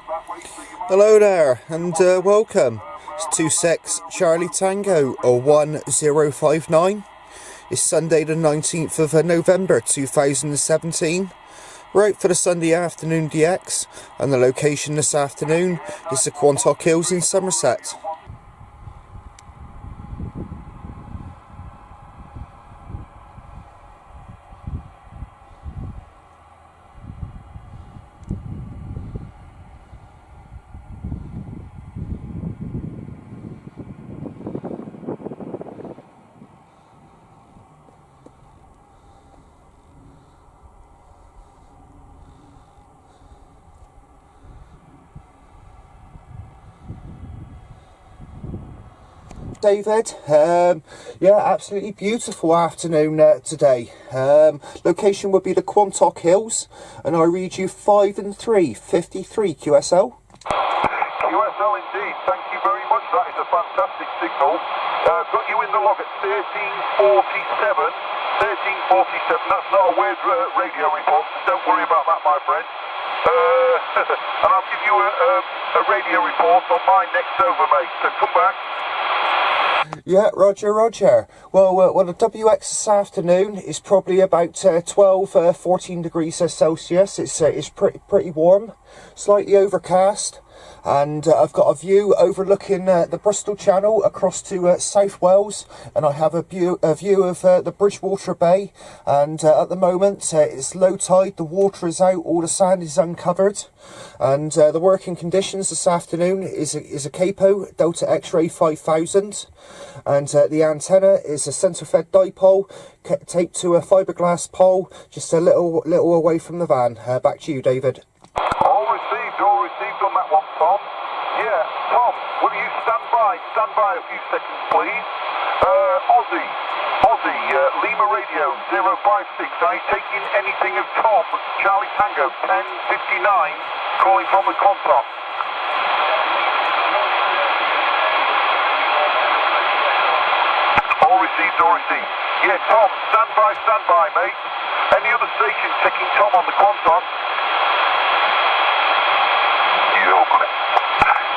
Hello there, and welcome. It's 26 Charlie Tango, or 1059. It's Sunday the 19th of November 2017. We're out for the Sunday afternoon DX, and the location this afternoon is the Quantock Hills in Somerset. David, yeah, absolutely beautiful afternoon today. Location would be the Quantock Hills, and I read you 5 and 3, 53 QSL. QSL indeed, thank you very much, that is a fantastic signal. Got you in the log at 1347, that's not a weird radio report, so don't worry about that, my friend. And I'll give you a radio report on my next over, mate, so come back. Yeah, Roger. Well, the WX this afternoon is probably about 12, 14 degrees Celsius. It's pretty warm, slightly overcast, and I've got a view overlooking the Bristol Channel across to South Wales, and I have a view of the Bridgewater Bay. And at the moment, it's low tide. The water is out. All the sand is uncovered, and the working conditions this afternoon is a Capo Delta X-Ray 5000. And the antenna is a centre-fed dipole taped to a fiberglass pole just a little away from the van. Back to you, David. All received on that one, Tom. Yeah, Tom, will you stand by a few seconds, please? Aussie, Lima Radio 056, are you taking anything of Tom, Charlie Tango 1059, calling from the Quantock? All received. Yeah, Tom, stand by, mate. Any other station taking Tom on the Quantock? Yeah, got it.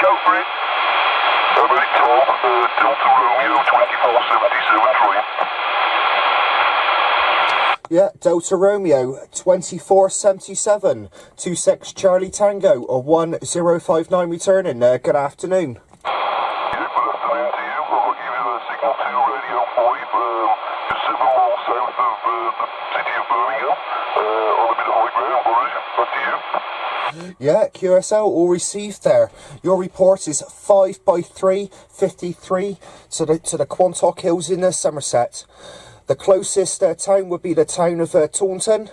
Go for it. Mate, Tom, Delta Romeo 24773. Yeah, Delta Romeo 2477, 26 Charlie Tango, or 1059 returning. Good afternoon. Yeah, QSL, all received there. Your report is 5 by 3, 53 to the Quantock Hills in Somerset. The closest town would be the town of Taunton,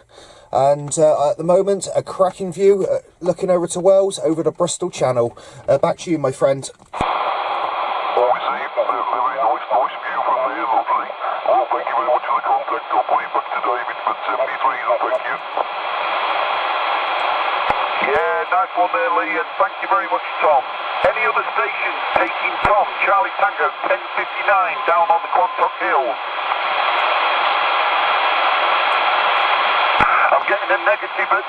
and at the moment a cracking view looking over to Wales over the Bristol Channel. Back to you, my friend. All received, very nice view from there, lovely. Well, thank you very much for the contact. I'll put you back to David for 73, and thank you. Yeah, nice one there, Lee, and thank you very much, Tom. Any other stations taking Tom, Charlie Tango 1059 down on the Quantock Hills? I'm getting a negative at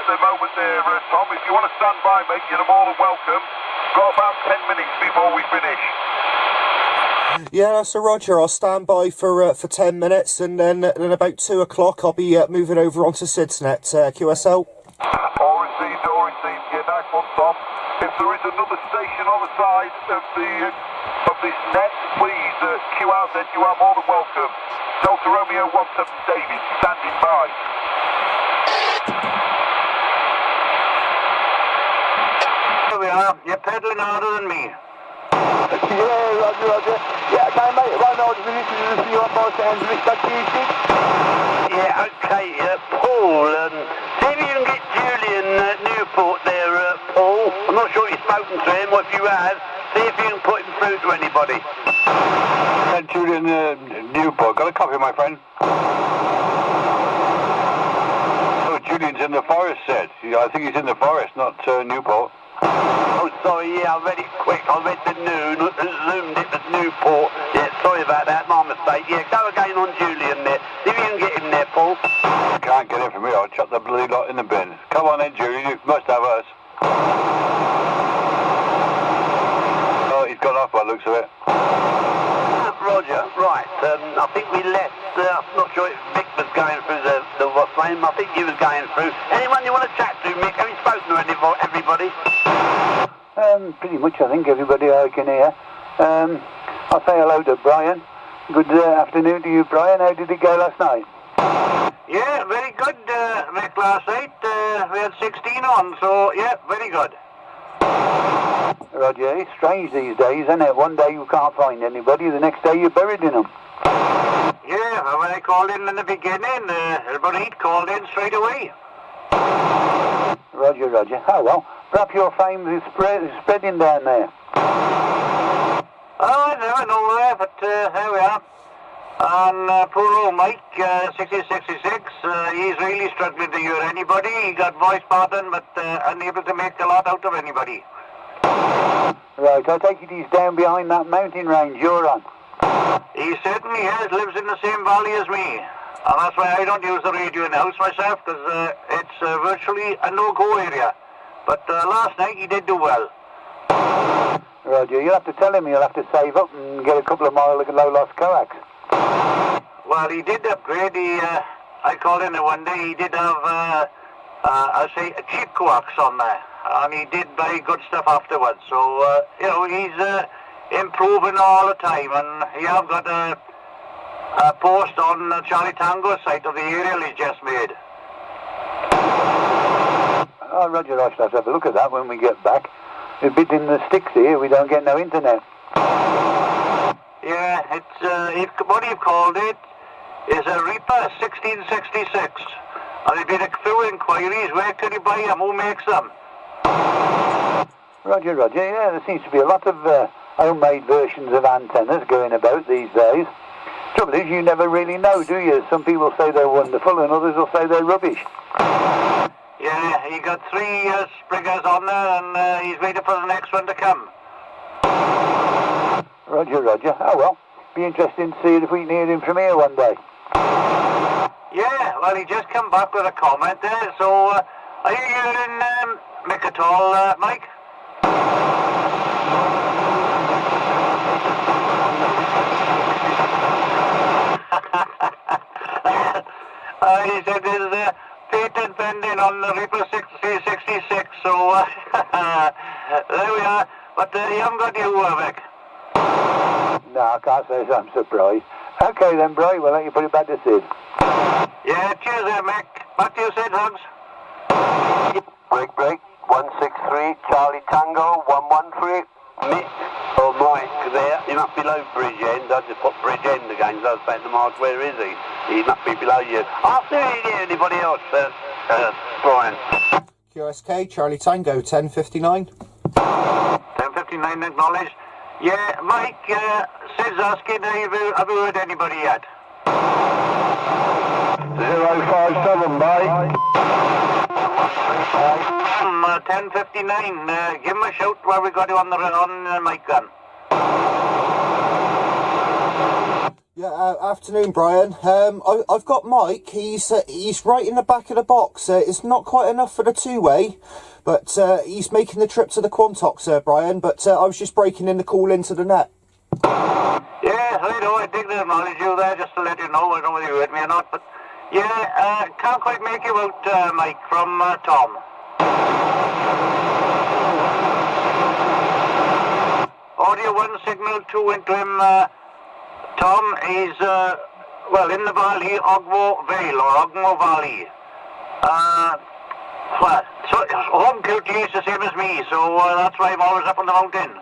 the moment there, Tom. If you want to stand by, mate, you're more than welcome. Got about 10 minutes before we finish. Yeah, so Roger, I'll stand by for 10 minutes, and then about 2 o'clock I'll be moving over onto Sidsnet, QSL. All received. Yeah, nice one, Tom. If there is another station on the side of this net, please queue out, then you are more than welcome. Delta Romeo 17 David, standing by. Here we are. You're pedaling harder than me. Yeah, Roger. Yeah, okay, mate. Right now, just listening to you on both ends of it. That's easy. Yeah, okay. Paul, see if you can get Julian Newport there, Paul. I'm not sure if you've spoken to him, or if you have. See if you can put him through to anybody. Julian Newport. Got a copy, my friend. Oh, Julian's in the forest, said. I think he's in the forest, not Newport. Oh, sorry, yeah, I read it quick. I read the noon, zoomed it as Newport. Yeah, sorry about that, my mistake. Yeah, go again on Julian there. See if you can get him there, Paul. Can't get him from here. I'll chuck the bloody lot in the bin. Come on then, Julian. You must have us. looks of it. Roger, right. I think we left, I'm not sure if Mick was going through the frame. I think you was going through. Anyone you want to chat to, Mick? Have you spoken to everybody? Pretty much, I think, everybody I can hear. I'll say hello to Brian. Good afternoon to you, Brian. How did it go last night? Yeah, very good, Mick, last night. We had 16 on, so, yeah, very good. Roger, it's strange these days, isn't it? One day you can't find anybody, the next day you're buried in them. Yeah, when I called in the beginning, everybody called in straight away. Roger, Roger. Oh, well, perhaps your fame is spreading down there. Oh, I never know there, but here we are. And poor old Mike, 66, he's really struggling to hear anybody. He got voice pattern, but unable to make a lot out of anybody. Right, I take it he's down behind that mountain range you're on. He certainly has, lives in the same valley as me. And that's why I don't use the radio in the house myself, because it's virtually a no-go area. But last night he did do well. Roger, you'll have to tell him he'll have to save up and get a couple of mile low-loss coax. Well, he did upgrade. I called in there one day. He did have, I'll say, a cheap coax on there. And he did very good stuff afterwards. So, you know, he's improving all the time. And he have got a post on Charlie Tango's site of the aerial he just made. Oh, Roger, I shall have a look at that when we get back. A bit in the sticks here, we don't get no internet. Yeah, it's what you've called it is a Reaper 1666. And there's been a few inquiries, where can you buy them, who makes them? Roger, Roger, yeah, there seems to be a lot of homemade versions of antennas going about these days. Trouble is, you never really know, do you? Some people say they're wonderful and others will say they're rubbish. Yeah, he got 3 Springers on there and he's waiting for the next one to come. Roger, Roger. Oh well, be interesting to see if we can hear him from here one day. Yeah, well, he just come back with a comment there, so are you hearing Mick at all, Mike? He said there's a patent pending on the Reaper 6366, so there we are. But you haven't got you, Mick. No, I can't say so. I'm surprised. Okay then, Bri, we'll let you put it back to Sid. Yeah, cheers there, Mick. Back to you, Sid, hugs. Break, 163, Charlie Tango, 113. Mick or Mike there, he must be below Bridge End. I just put Bridge End again, so I was saying to Mark, where is he? He must be below you. After anybody else, Brian. QSK, Charlie Tango, 1059. 1059 acknowledged. Yeah, Mike, Sid's asking, have you heard anybody yet? 057, bye. 1059, give him a shout while we got you on the mic gun. Yeah, afternoon, Brian. I've got Mike. He's right in the back of the box. It's not quite enough for the two-way, but he's making the trip to the Quantock, Brian. But I was just breaking in the call into the net. Yeah, I know. I did acknowledge you there just to let you know. I don't know whether you heard me or not, but yeah, can't quite make you out, Mike, from Tom. Audio 1, signal 2 into him. Tom is, well, in the valley, Ogmo Vale, or Ogmo Valley. Well, so home QT is the same as me, so that's why I'm always up on the mountain.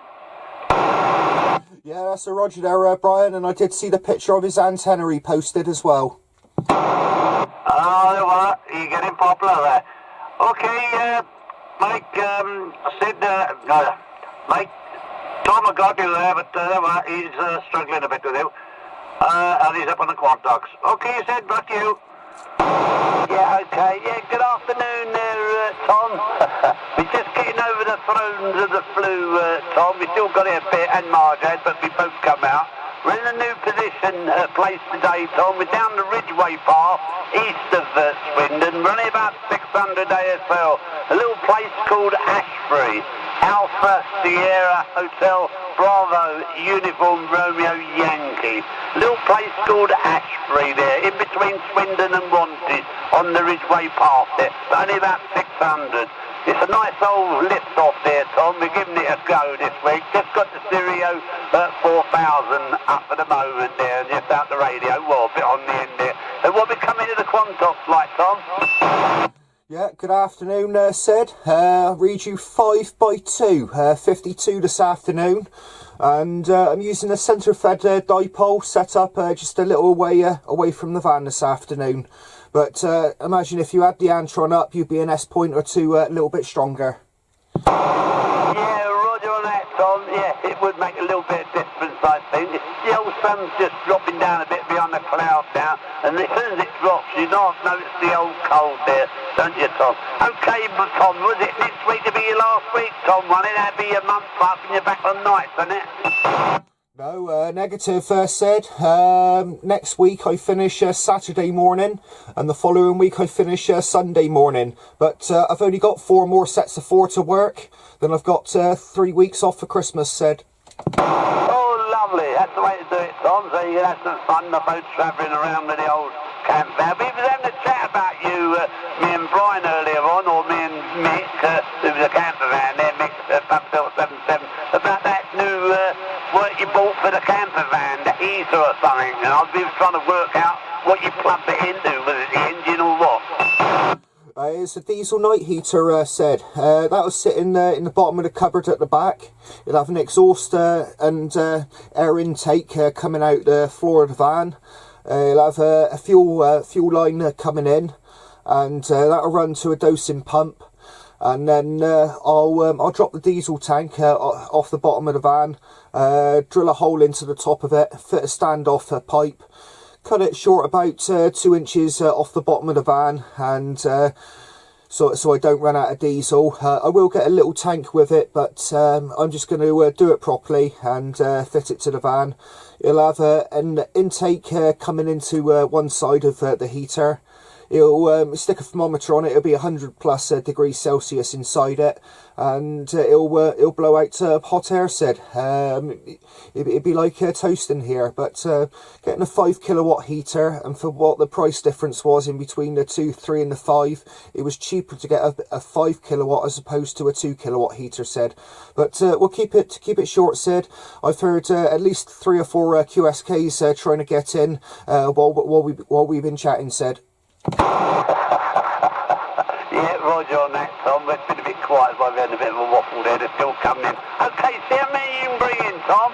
Yeah, that's a Roger there, Brian, and I did see the picture of his antenna he posted as well. Oh, there were. You're getting popular there. Okay, Mike, Sid, Mike, Tom, I got you there, but he's struggling a bit with you. And he's up on the Quantocks. Okay, Sid, back to you. Yeah, okay. Yeah, good afternoon there, Tom. We're just getting over the thrones of the flu, Tom. We still got it a bit, and Margate, but we both come out. We're in a new position place today, Tom. We're down the Ridgeway path, east of Swindon. We're only about 6 600 ASL. A little place called Ashbury. Alpha Sierra Hotel Bravo Uniform Romeo Yankee. Little place called Ashbury there, in between Swindon and Wantage, on the Ridgeway Path there. Only about 600. It's a nice old lift off there, Tom. We're giving it a go this week. Just got the stereo at 4,000 up at the moment there, just out the radio. Well, a bit on the end there. And what we coming to the Quantock like, Tom? Yeah, good afternoon, Sid. Read you 5x2, 52 this afternoon. And I'm using a centre-fed dipole set up just a little way away from the van this afternoon. But imagine if you had the Antron up, you'd be an S point or two a little bit stronger. Yeah, roger on that, Tom. Yeah, it would make a little bit of difference, I think. The old sun's just dropping down a bit behind the cloud now, and as soon as it drops, you know, I've noticed the old cold there, don't you, Tom? Okay, but Tom, was it next week to be your last week, Tom? Won't it? That'd be a month up and you're back on nights, isn't it? No, negative, Sid. Next week I finish Saturday morning, and the following week I finish Sunday morning. But I've only got 4 more sets of 4 to work. Then I've got 3 weeks off for Christmas, Sid. Oh, lovely. That's the way to do it, Tom. So you can have some fun, the boat travelling around with the old camp van. We was having a chat about you, me and Brian earlier on, or me and Mick, who was a camper van there, Mick, Pubsel 77, about that new work you bought for the camper van, the heater or something, and I've been trying to work out what you plugged it into. Was it the engine or what? It's a diesel night heater, Sid. That was sitting in the bottom of the cupboard at the back. It'll have an exhaust and air intake coming out the floor of the van. It'll have a fuel line coming in, and that'll run to a dosing pump. And then I'll drop the diesel tank off the bottom of the van, drill a hole into the top of it, fit a standoff pipe, cut it short about 2 inches off the bottom of the van, and so I don't run out of diesel. I will get a little tank with it, but I'm just going to do it properly and fit it to the van. It'll have an intake coming into one side of the heater. It'll stick a thermometer on it. It'll be 100 plus degrees Celsius inside it, and it'll blow out hot air, Sid. It'd be like toasting here, but getting a 5 kilowatt heater, and for what the price difference was in between the 2, 3 and the 5, it was cheaper to get a 5 kilowatt as opposed to a 2 kilowatt heater, Sid. But we'll keep it short, Sid. I've heard at least 3 or 4 QSKs trying to get in while we've been chatting, Sid. Yeah, roger on that, Tom. It's been a bit quiet, so I've had a bit of a waffle there. They're still coming in. Okay, see how many you can bring in, Tom?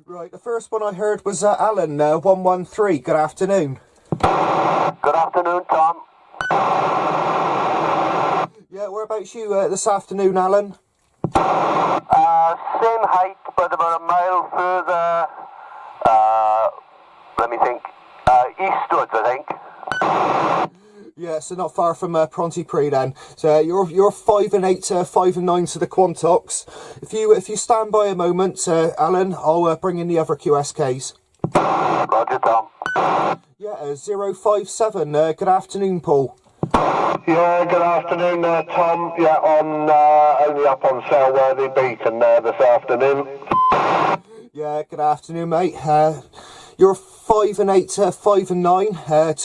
Right, the first one I heard was Alan, 113. Good afternoon. Good afternoon, Tom. Yeah, whereabouts you this afternoon, Alan? Same height, but about a mile further, let me think, eastwards, I think. Yeah, so not far from Pontypridd then. So you're 5 and 8, 5 and 9 to the Quantocks. If you stand by a moment, Alan, I'll bring in the other QSKs. Roger, Tom. Yeah, 057. Good afternoon, Paul. Yeah, good afternoon, Tom. Yeah, only up on Selworthy Beacon this afternoon. Yeah, good afternoon, mate. You're 5 and 8, 5 and 9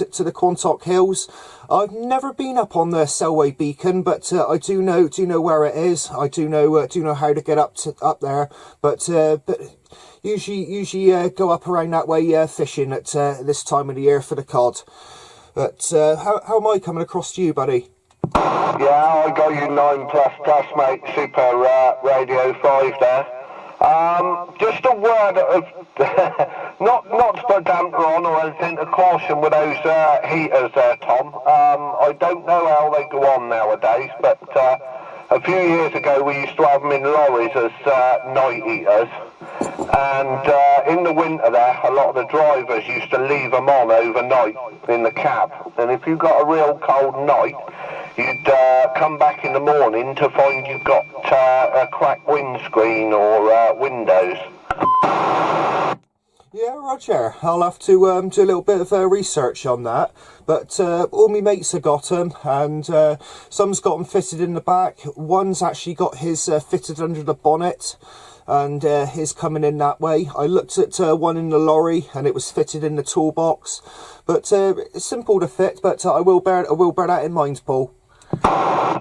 to the Quantock Hills. I've never been up on the Selway Beacon, but I do know where it is. I do know how to get up there. But usually go up around that way fishing at this time of the year for the cod. But how am I coming across to you, buddy? Yeah, I got you 9++, mate. Super Radio 5 there. Just a word of not to put damper on or anything, to caution with those heaters there, Tom. I don't know how they go on nowadays, but a few years ago we used to have them in lorries as night heaters, and in the winter there, a lot of the drivers used to leave them on overnight in the cab, and if you got a real cold night, you'd come back in the morning to find you've got a cracked windscreen or windows. Yeah, Roger. I'll have to do a little bit of research on that. But all my mates have got them, and some's got them fitted in the back. One's actually got his fitted under the bonnet, and his coming in that way. I looked at one in the lorry, and it was fitted in the toolbox. But it's simple to fit. But I will bear that in mind, Paul.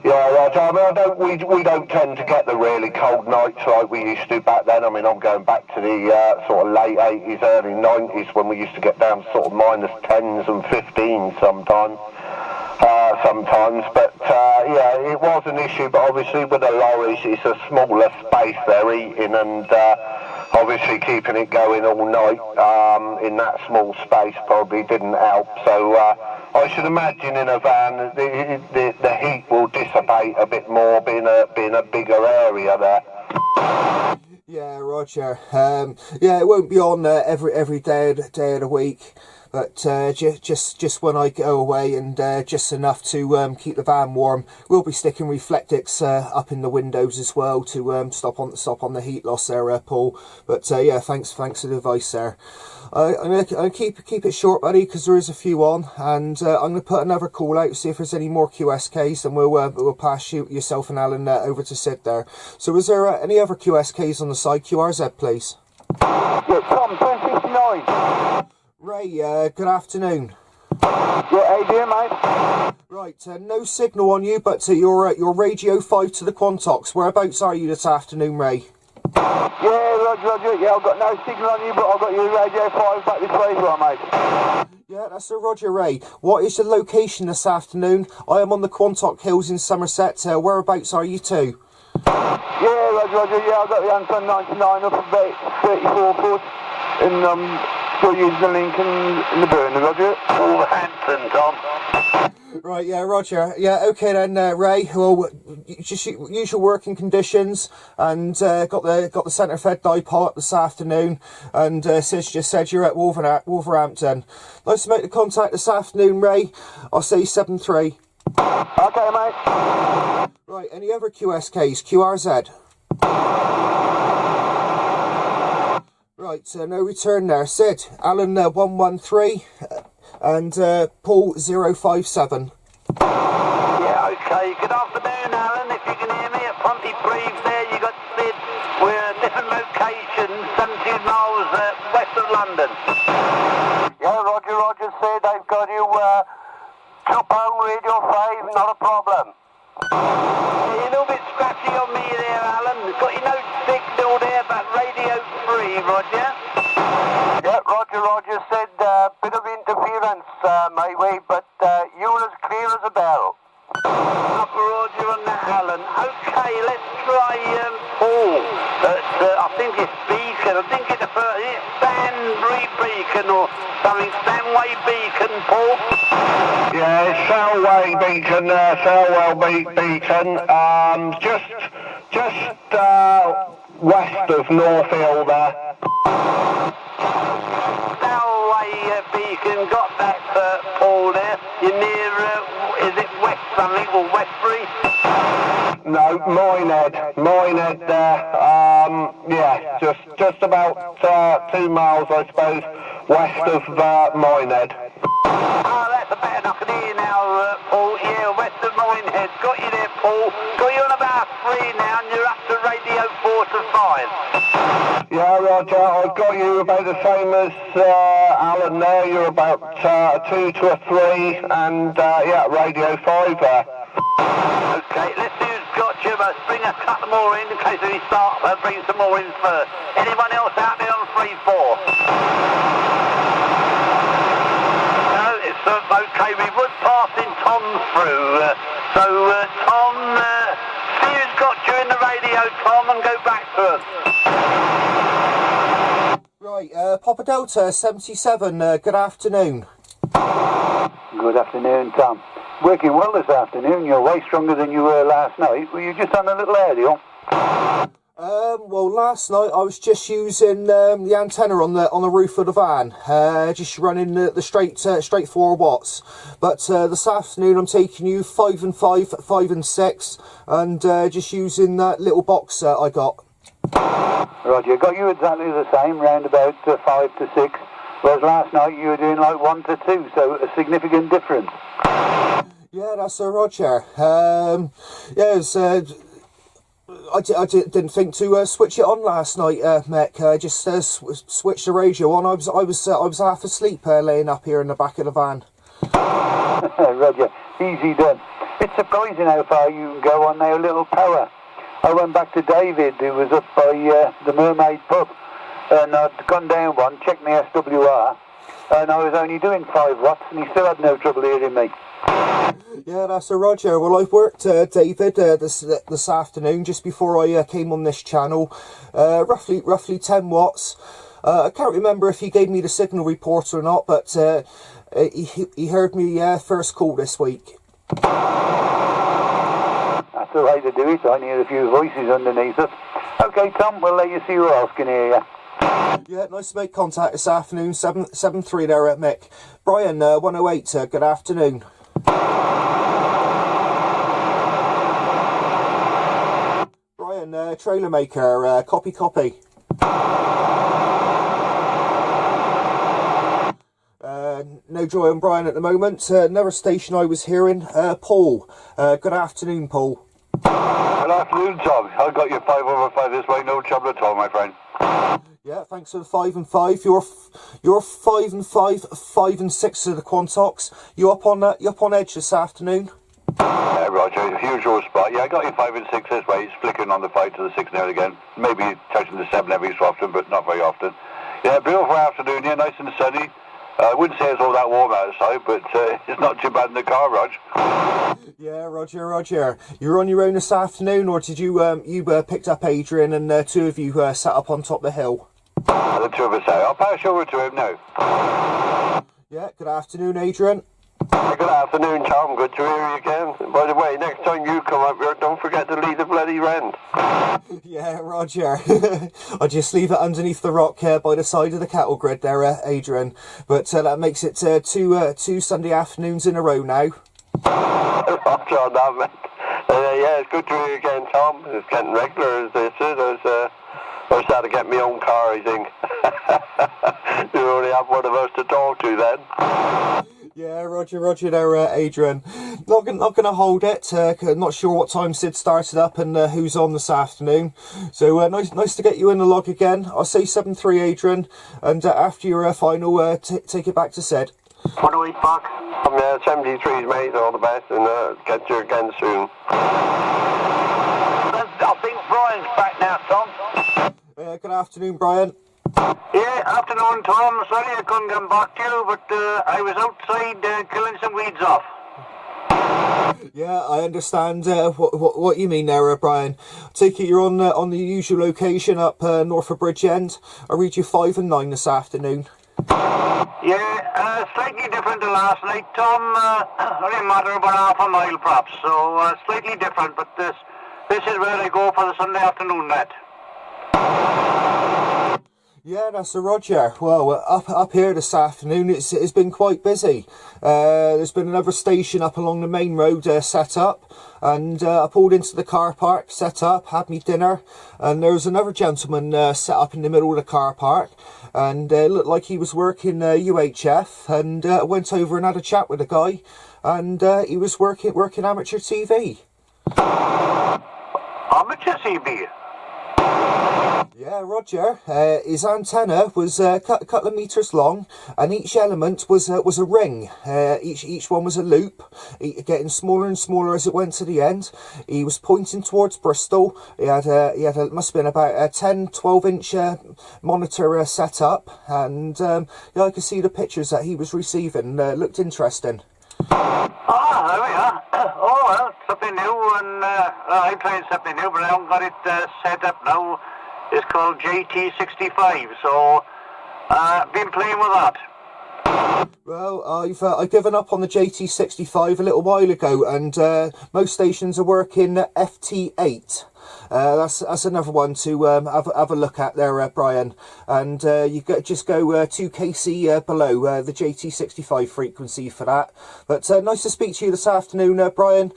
Yeah, Roger. I mean, we don't tend to get the really cold nights like we used to back then. I mean, I'm going back to the sort of late 80s, early 90s when we used to get down to sort of minus 10s and 15s sometimes. But yeah, it was an issue. But obviously, with the lorries, it's a smaller space they're eating, and obviously keeping it going all night in that small space probably didn't help. So I should imagine in a van the heat will dissipate a bit more, being a bigger area there. Yeah, Roger. Yeah, it won't be on every day of the week, but just when I go away, and just enough to keep the van warm. We'll be sticking Reflectix up in the windows as well to stop on the heat loss there, Paul. But yeah, thanks for the advice there. I'm gonna keep it short, buddy, because there is a few on, and I'm gonna put another call out, see if there's any more QSKs, and we'll pass yourself and Alan over to Sid there. So, is there any other QSKs on the side? QRZ, please. Yeah, Tom, 1069. Ray, good afternoon. Yeah, how you doing, mate? Right, no signal on you, but you're Radio 5 to the Quantocks. Whereabouts are you this afternoon, Ray? Yeah, Roger. Yeah, I've got no signal on you, but I've got your Radio 5 back this way as well, mate. Yeah, that's a Roger, Ray. What is the location this afternoon? I am on the Quantock Hills in Somerset. Whereabouts are you two? Yeah, Roger. Yeah, I've got the Anton 99 up about 34 foot, and still using the Lincoln in the burner, Roger. Wolverhampton, Tom. Right, yeah, Roger. Yeah, okay then, Ray. Well, just usual working conditions, and got the centre fed dipot this afternoon, and Sid just said you're at Wolverhampton. Nice to make the contact this afternoon, Ray. I'll say 7-3. Okay, mate. Right, any other QSKs? QRZ? Right, no return there. Sid, Alan 113, and Paul 057. Yeah, okay. Good afternoon, Alan. If you can hear me at Pontypridd there, you got Sid. We're at different locations, 17 miles west of London. Yeah, Roger said they've got you top on Radio 5, not a problem. You're a little bit scratchy on me there, Alan. Got your no signal there, but Radio 3, Roger. Yeah, Roger said bit of interference, my way, but you're as clear as a bell. Up Roger on that, Alan. Okay, let's try Paul. I think it's Beacon. I think it's Stanbury Beacon or something. Stanway Beacon, Paul. Yeah, it's Salway Beacon, Salwell Beacon, just west of Northill there. Salway Beacon, got that, Paul there. You're near, is it West something or Westbury? No, Moynehead there. Yeah, just about 2 miles, I suppose, west of Moynehead. Oh, that's about enough. I can hear you now, Paul. Yeah, west of Moynehead. Got you there, Paul. Got you on about 3 now, and you're up to Radio 4 to 5. Yeah, Roger, I've got you about the same as Alan there. You're about 2 to a 3, and yeah, Radio 5 there. Okay, let's see who's got you. Let's bring a couple more in case we start. Bring some more in first. Anyone else out there on 3-4? Okay, we would passing Tom through. Tom, see who's got you in the radio, Tom, and go back to us. Right, Papa Delta 77, good afternoon. Good afternoon, Tom. Working well this afternoon. You're way stronger than you were last night. Were you just on a little aerial? Well, last night I was just using the antenna on the roof of the van, just running the straight 4 watts. But this afternoon I'm taking you 5 and 5, 5 and 6, and just using that little box I got. Roger, got you exactly the same, round about 5 to 6, whereas last night you were doing like 1 to 2, so a significant difference. Yeah, that's Roger. Yeah, it was, I didn't think to switch it on last night, Mick. I just switched the radio on. I was half asleep laying up here in the back of the van. Roger, easy done. It's surprising how far you can go on their little power. I went back to David, who was up by the Mermaid pub, and I'd gone down one, checked my SWR, and I was only doing 5 watts, and he still had no trouble hearing me. Yeah, that's Roger. Well, I've worked, David, this afternoon, just before I came on this channel, roughly 10 watts. I can't remember if he gave me the signal report or not, but he heard me first call this week. That's the way to do it. I hear a few voices underneath us. Okay, Tom, we'll let you see who else can hear you. Yeah, nice to make contact this afternoon. 773 there at Mick. Brian, 108, good afternoon. Brian, trailer maker, copy. No joy on Brian at the moment. Another station I was hearing, Paul. Good afternoon, Paul. Good afternoon, Tom. I got you 5 over 5 this way, no trouble at all, my friend. Yeah, thanks for the 5 and 5. You're 5 and 5, 5 and 6 of the Quantocks. You up on edge this afternoon? Yeah, Roger, usual spot. Yeah, I got you 5 and 6 this way. It's flickering on the 5 to the 6 now and again. Maybe touching the 7 every so often, but not very often. Yeah, beautiful afternoon here, nice and sunny. I wouldn't say it's all that warm outside, but it's not too bad in the car, Rog. Yeah, Roger. You were on your own this afternoon, or did you picked up Adrian and 2 of you sat up on top of the hill? The 2 of us out. I'll pass you over to him now. Yeah, good afternoon, Adrian. Good afternoon, Tom. Good to hear you again. By the way, next time you come up here, don't forget to leave the bloody rent. Yeah, Roger. I just leave it underneath the rock by the side of the cattle grid there, Adrian. But that makes it two Sunday afternoons in a row now. Roger on that, mate. Yeah, it's good to hear you again, Tom. It's getting regular as this is. I started to get my own car, I think. You only have one of us to talk to then. Yeah, Roger there, Adrian. Not gonna hold it. Not sure what time Sid started up and who's on this afternoon. So nice to get you in the log again. I'll say 7-3, Adrian, and after your final, take it back to Sid. 108 back. 73's mate, all the best, and get you again soon. I think Brian's back now, Tom. Good afternoon, Brian. Yeah, afternoon, Tom. Sorry I couldn't come back to you, but I was outside killing some weeds off. Yeah, I understand what you mean there, Brian. Take it you're on the usual location up north of Bridgend. I'll read you 5 and 9 this afternoon. Yeah, slightly different to last night, Tom. Only a matter of about half a mile, perhaps. So slightly different, but this is where I go for the Sunday afternoon net. Yeah, that's Roger. Well, up here this afternoon, it's been quite busy. There's been another station up along the main road set up, and I pulled into the car park, set up, had me dinner, and there was another gentleman set up in the middle of the car park, and it looked like he was working UHF, and I went over and had a chat with the guy, and he was working amateur TV. Amateur TV? Yeah, Roger. His antenna was a couple of metres long, and each element was a ring. Each one was a loop, getting smaller and smaller as it went to the end. He was pointing towards Bristol. He had must have been about a 10-12 inch monitor set up, and yeah, I could see the pictures that he was receiving. Looked interesting. Ah, there we are. Oh well, something new, and I tried something new, but I haven't got it set up now. It's called JT65, so I've been playing with that. Well, I've given up on the JT65 a little while ago, and most stations are working FT8. That's another one to have a look at there, Brian. And you just go 2 kc below the JT65 frequency for that. But nice to speak to you this afternoon, Brian.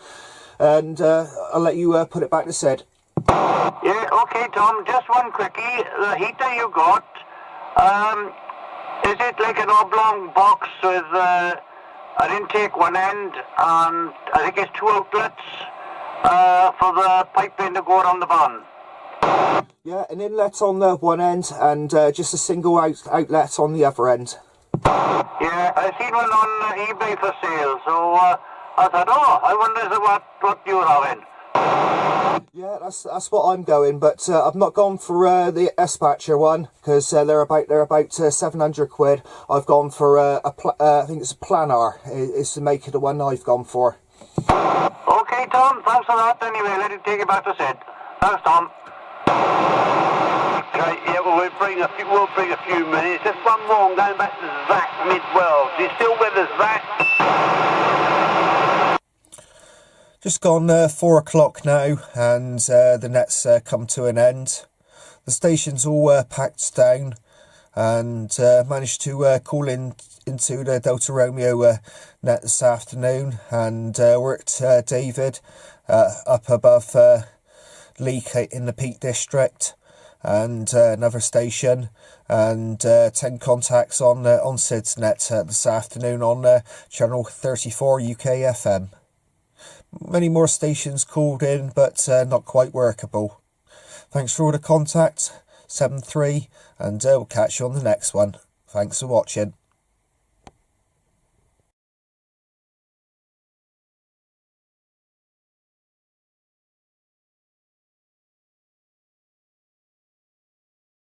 And I'll let you put it back to Sid. Yeah, okay, Tom, just one quickie. The heater you got, is it like an oblong box with an intake one end and I think it's 2 outlets for the piping to go around the barn? Yeah, an inlet on the one end and just a single outlet on the other end. Yeah, I seen one on eBay for sale, so I thought, oh, I wonder what you're having. Yeah, that's what I'm going, but I've not gone for the S-Patcher one because they're about 700 quid. I've gone for I think it's a Planar. It's the make of the one I've gone for. Okay, Tom, thanks for that. Anyway, let it take it back to Sid. Thanks, Tom. Okay, yeah, well, we'll bring a few minutes. Just one more. I'm going back to Zach mid-world. You still with us, Zach? Just gone 4 o'clock now, and the net's come to an end. The station's all packed down, and managed to call into the Delta Romeo net this afternoon, and worked David up above Leek in the Peak District, and another station, and 10 contacts on Sid's net this afternoon on channel 34 UK FM. Many more stations called in, but not quite workable. Thanks for all the contacts, 73, and we'll catch you on the next one. Thanks for watching.